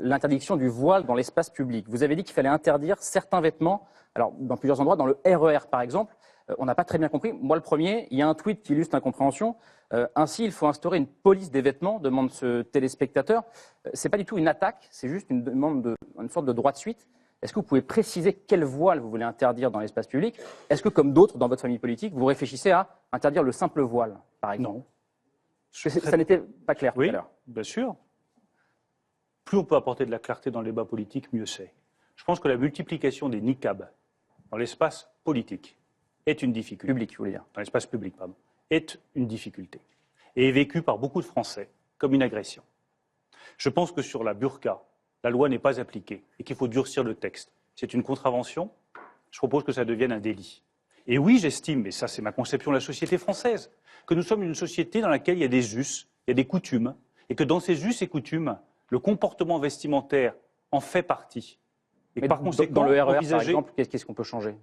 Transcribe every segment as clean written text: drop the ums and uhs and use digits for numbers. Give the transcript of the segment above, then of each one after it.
l'interdiction du voile dans l'espace public. Vous avez dit qu'il fallait interdire certains vêtements, alors dans plusieurs endroits, dans le RER par exemple. On n'a pas très bien compris. Moi, le premier, il y a un tweet qui illustre l'incompréhension. Ainsi, il faut instaurer une police des vêtements, demande ce téléspectateur. C'est pas du tout une attaque, c'est juste une demande une sorte de droit de suite. Est-ce que vous pouvez préciser quel voile vous voulez interdire dans l'espace public? Est-ce que, comme d'autres dans votre famille politique, vous réfléchissez à interdire le simple voile, par exemple? Non. Ça n'était pas clair tout à l'heure. Oui, bien sûr. Plus on peut apporter de la clarté dans le débat politique, mieux c'est. Je pense que la multiplication des niqabs dans l'espace politique est une difficulté. Public, je voulais dire. Dans l'espace public, pardon. Est une difficulté. Et est vécue par beaucoup de Français comme une agression. Je pense que sur la burqa, la loi n'est pas appliquée et qu'il faut durcir le texte. C'est une contravention. Je propose que ça devienne un délit. Et oui, j'estime, et ça c'est ma conception de la société française, que nous sommes une société dans laquelle il y a des us, il y a des coutumes, et que dans ces us et coutumes, le comportement vestimentaire en fait partie. Et mais par conséquent, dans le RER, par exemple, qu'est-ce qu'on peut changer?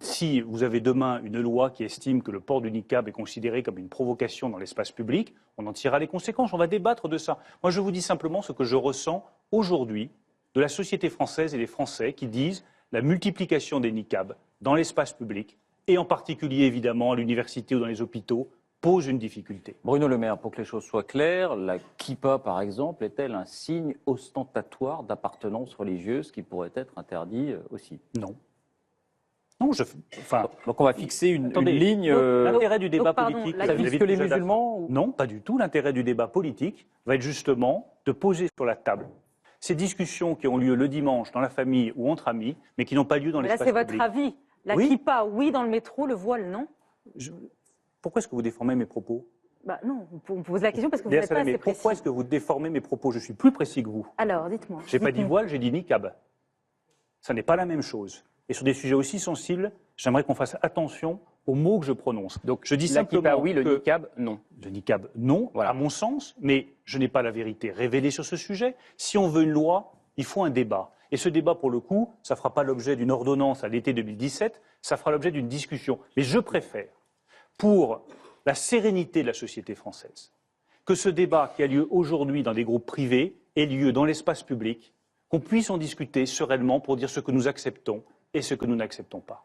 Si vous avez demain une loi qui estime que le port du niqab est considéré comme une provocation dans l'espace public, on en tirera les conséquences, on va débattre de ça. Moi, je vous dis simplement ce que je ressens aujourd'hui de la société française et des Français qui disent la multiplication des niqabs dans l'espace public, et en particulier évidemment à l'université ou dans les hôpitaux, pose une difficulté. Bruno Le Maire, pour que les choses soient claires, la kippa, par exemple, est-elle un signe ostentatoire d'appartenance religieuse qui pourrait être interdit aussi? Non. Non, donc on va fixer une ligne. L'intérêt du débat politique, ça vise que les musulmans ou... Non, pas du tout. L'intérêt du débat politique va être justement de poser sur la table ces discussions qui ont lieu le dimanche dans la famille ou entre amis, mais qui n'ont pas lieu dans l'espace public. Là, c'est votre avis. La kippa, oui, dans le métro, le voile, non. Pourquoi est-ce que vous déformez mes propos? Non, vous posez la question parce que vous n'êtes pas assez précis. Pourquoi est-ce que vous déformez mes propos? Je suis plus précis que vous. Alors, dites-moi. Je n'ai pas dit voile, j'ai dit niqab. Ça n'est pas la même chose. Et sur des sujets aussi sensibles, j'aimerais qu'on fasse attention aux mots que je prononce. Donc, je dis la simplement kippa, oui, le niqab, non. Le niqab, non, voilà, à mon sens, mais je n'ai pas la vérité révélée sur ce sujet. Si on veut une loi, il faut un débat. Et ce débat, pour le coup, ça ne fera pas l'objet d'une ordonnance à l'été 2017, ça fera l'objet d'une discussion. Mais je préfère, pour la sérénité de la société française, que ce débat qui a lieu aujourd'hui dans des groupes privés ait lieu dans l'espace public, qu'on puisse en discuter sereinement pour dire ce que nous acceptons et ce que nous n'acceptons pas.